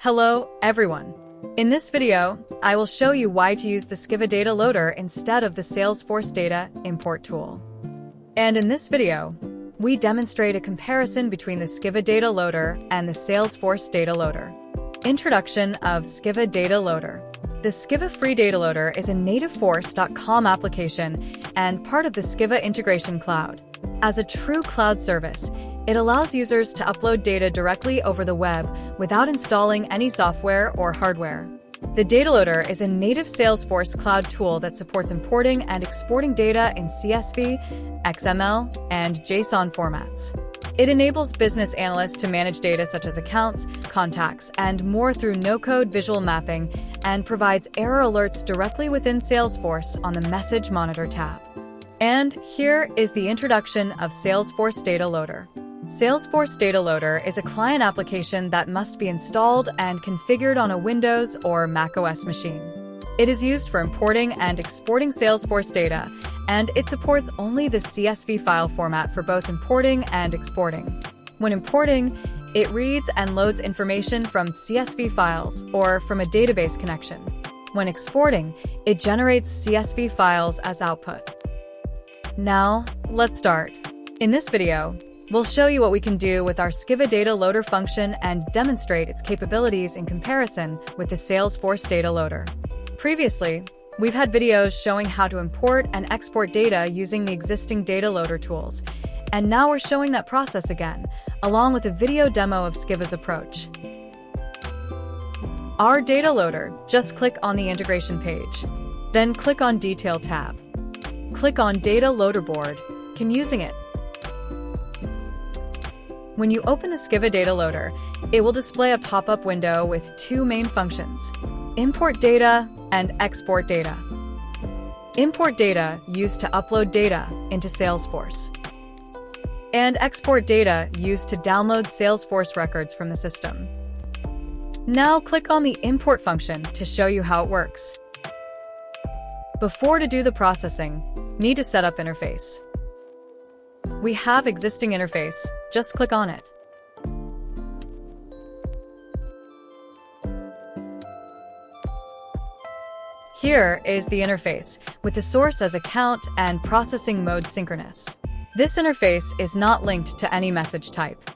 Hello, everyone. In this video, I will show you why to use the SKYVVA Data Loader instead of the Salesforce Data Import tool. And in this video, we demonstrate a comparison between the SKYVVA Data Loader and the Salesforce Data Loader. Introduction of SKYVVA Data Loader. The SKYVVA Free Data Loader is a native Force.com application and part of the SKYVVA Integration Cloud. As a true cloud service, it allows users to upload data directly over the web without installing any software or hardware. The Data Loader is a native Salesforce cloud tool that supports importing and exporting data in CSV, XML, and JSON formats. It enables business analysts to manage data such as accounts, contacts, and more through no-code visual mapping, and provides error alerts directly within Salesforce on the Message Monitor tab. And here is the introduction of Salesforce Data Loader. Salesforce Data Loader is a client application that must be installed and configured on a Windows or macOS machine. It is used for importing and exporting Salesforce data, and it supports only the CSV file format for both importing and exporting. When importing, it reads and loads information from CSV files or from a database connection. When exporting, it generates CSV files as output. Now, let's start. In this video, we'll show you what we can do with our SKYVVA Data Loader function and demonstrate its capabilities in comparison with the Salesforce Data Loader. Previously, we've had videos showing how to import and export data using the existing Data Loader tools, and now we're showing that process again, along with a video demo of SKYVVA's approach. Our Data Loader, just click on the integration page. Then click on Detail tab. Click on Data Loader Board. Keep using it. When you open the SKYVVA Data Loader, it will display a pop-up window with two main functions: import data and export data. Import data used to upload data into Salesforce, and export data used to download Salesforce records from the system. Now click on the import function to show you how it works. Before to do the processing, need to set up interface. We have existing interface, just click on it. Here is the interface, with the source as account and processing mode synchronous. This interface is not linked to any message type.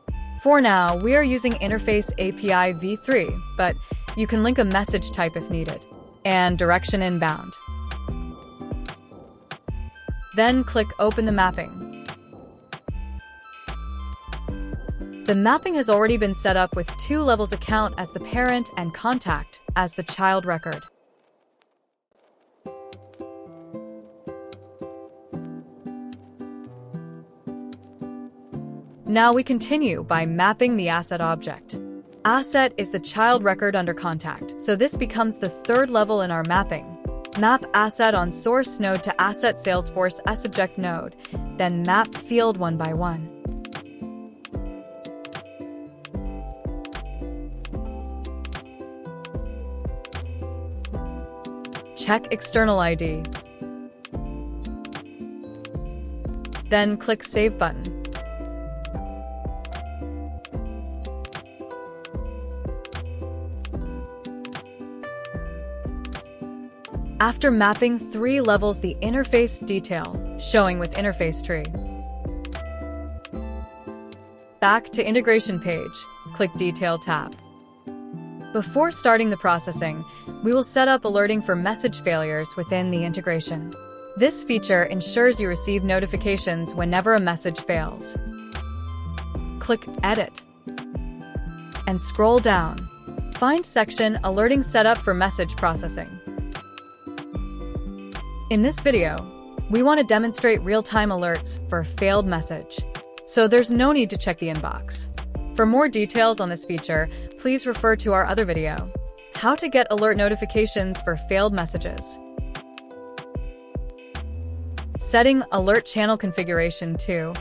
For now, we are using Interface API v3, but you can link a message type if needed, and direction inbound. Then click Open the mapping. The mapping has already been set up with two levels: account as the parent and contact as the child record. Now we continue by mapping the asset object. Asset is the child record under contact, so this becomes the third level in our mapping. Map asset on source node to asset Salesforce subject node, then map field one by one. Check external ID. Then click Save button. After mapping three levels, the interface detail, showing with interface tree. Back to integration page, click Detail tab. Before starting the processing, we will set up alerting for message failures within the integration. This feature ensures you receive notifications whenever a message fails. Click Edit and scroll down. Find section Alerting Setup for Message Processing. In this video, we want to demonstrate real-time alerts for a failed message, so there's no need to check the inbox. For more details on this feature, please refer to our other video, How to Get Alert Notifications for Failed Messages. Setting Alert Channel Configuration to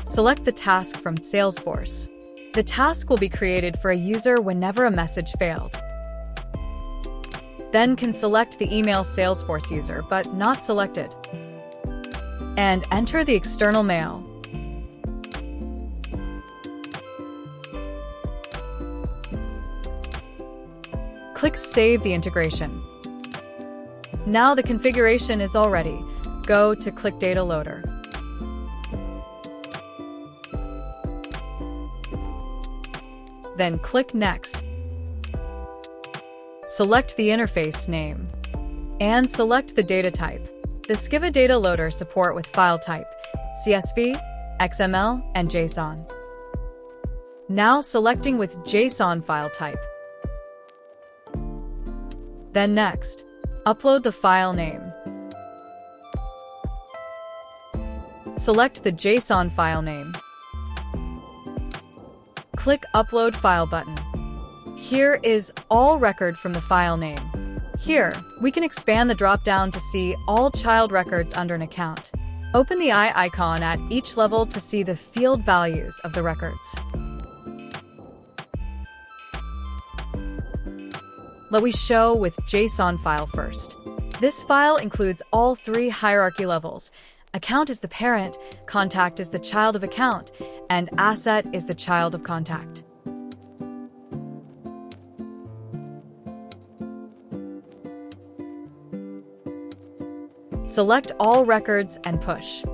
select the task from Salesforce. The task will be created for a user whenever a message failed. Then can select the email Salesforce user, but not selected, and enter the external mail. Click Save the integration. Now the configuration is all ready. Go to Click Data Loader. Then click Next. Select the interface name and select the data type. The SKYVVA Data Loader support with file type CSV, XML, and JSON. Now selecting with JSON file type. Then next, upload the file name. Select the JSON file name. Click Upload File button. Here is all record from the file name. Here, we can expand the drop-down to see all child records under an account. Open the eye icon at each level to see the field values of the records. Let me show with JSON file first. This file includes all 3 hierarchy levels. Account is the parent, contact is the child of account, and asset is the child of contact. Select all records and push.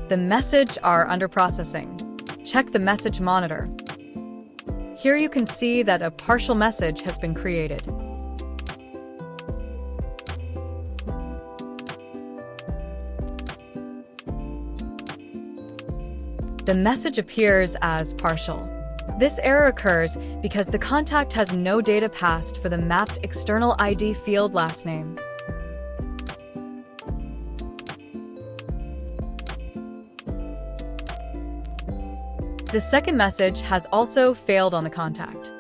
The message are under processing. Check the message monitor. Here you can see that a partial message has been created. The message appears as partial. This error occurs because the contact has no data passed for the mapped external ID field last name. The second message has also failed on the contact.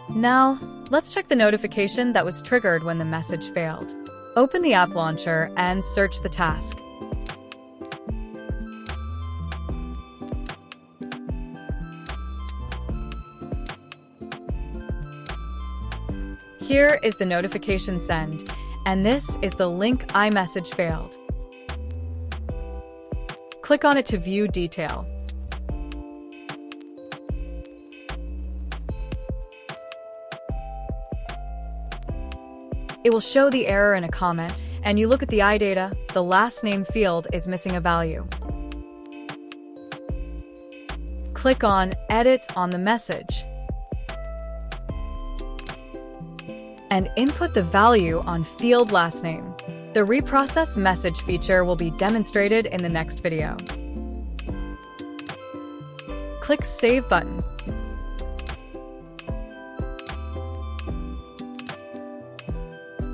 Now, let's check the notification that was triggered when the message failed. Open the app launcher and search the task. Here is the notification send, and this is the link iMessage failed. Click on it to view detail. It will show the error in a comment, and you look at the iData, the last name field is missing a value. Click on Edit on the message and input the value on field last name. The reprocess message feature will be demonstrated in the next video. Click Save button.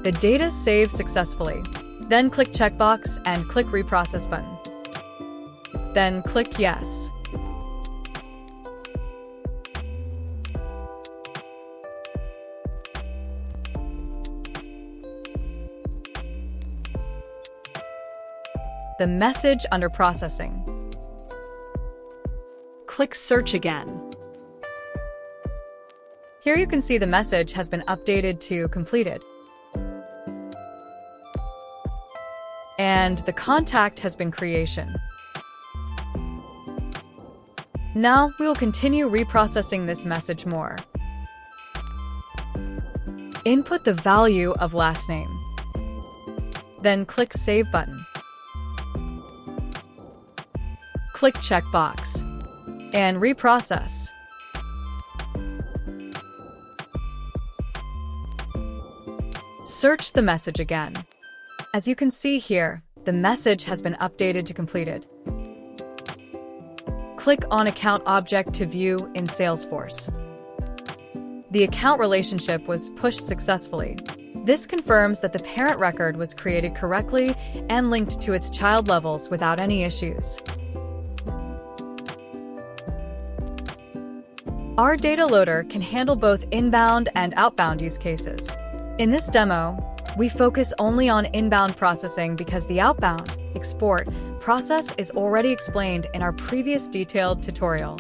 The data saves successfully. Then click Checkbox and click Reprocess button. Then click Yes. The message under processing. Click Search again. Here you can see the message has been updated to completed. And the contact has been creation. Now we will continue reprocessing this message more. Input the value of last name. Then click Save button. Click Checkbox and reprocess. Search the message again. As you can see here, the message has been updated to completed. Click on Account Object to view in Salesforce. The account relationship was pushed successfully. This confirms that the parent record was created correctly and linked to its child levels without any issues. Our data loader can handle both inbound and outbound use cases. In this demo, we focus only on inbound processing because the outbound, export, process is already explained in our previous detailed tutorial.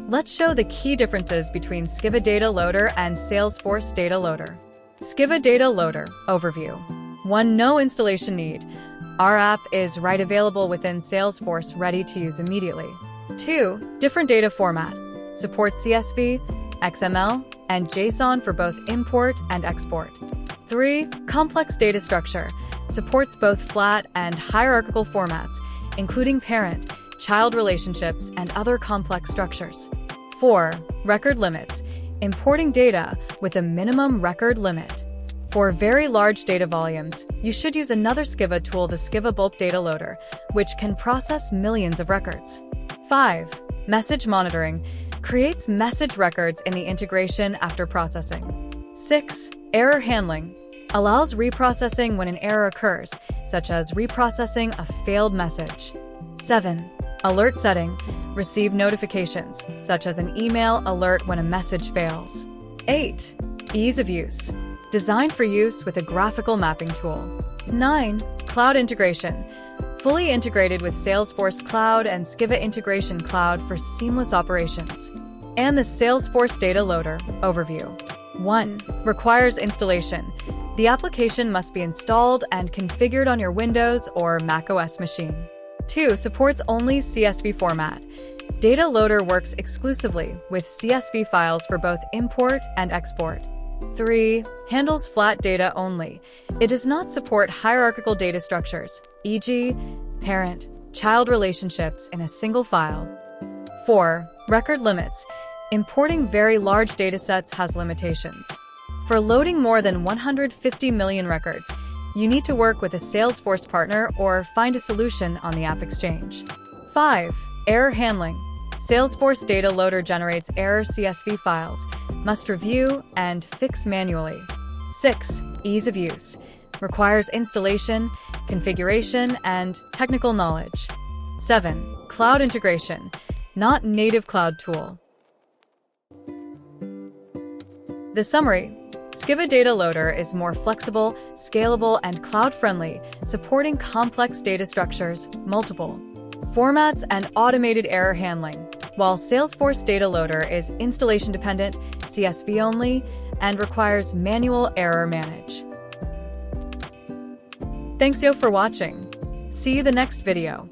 Let's show the key differences between SKYVVA Data Loader and Salesforce Data Loader. SKYVVA Data Loader Overview. 1. No installation need. Our app is right available within Salesforce, ready to use immediately. 2. Different data format. Supports CSV, XML, and JSON for both import and export. 3. Complex data structure. Supports both flat and hierarchical formats, including parent, child relationships, and other complex structures. 4. Record limits. Importing data with a minimum record limit. For very large data volumes, you should use another SKYVVA tool, the SKYVVA Bulk Data Loader, which can process millions of records. 5. Message monitoring. Creates message records in the integration after processing. 6. Error handling. Allows reprocessing when an error occurs, such as reprocessing a failed message. 7. Alert setting. Receive notifications, such as an email alert when a message fails. 8. Ease of use. Designed for use with a graphical mapping tool. 9. Cloud integration. Fully integrated with Salesforce Cloud and SKYVVA Integration Cloud for seamless operations. And the Salesforce Data Loader overview. 1. Requires installation. The application must be installed and configured on your Windows or macOS machine. 2. Supports only CSV format. Data Loader works exclusively with CSV files for both import and export. 3. Handles flat data only. It does not support hierarchical data structures, e.g., parent, child relationships in a single file. 4. Record limits. Importing very large datasets has limitations. For loading more than 150 million records, you need to work with a Salesforce partner or find a solution on the App Exchange. 5. Error handling. Salesforce Data Loader generates error CSV files, must review and fix manually. 6. Ease of use. Requires installation, configuration, and technical knowledge. 7. Cloud integration. Not native cloud tool. The summary. SKYVVA Data Loader is more flexible, scalable, and cloud-friendly, supporting complex data structures, multiple formats, and automated error handling, while Salesforce Data Loader is installation-dependent, CSV-only, and requires manual error manage. Thanks for watching. See you the next video.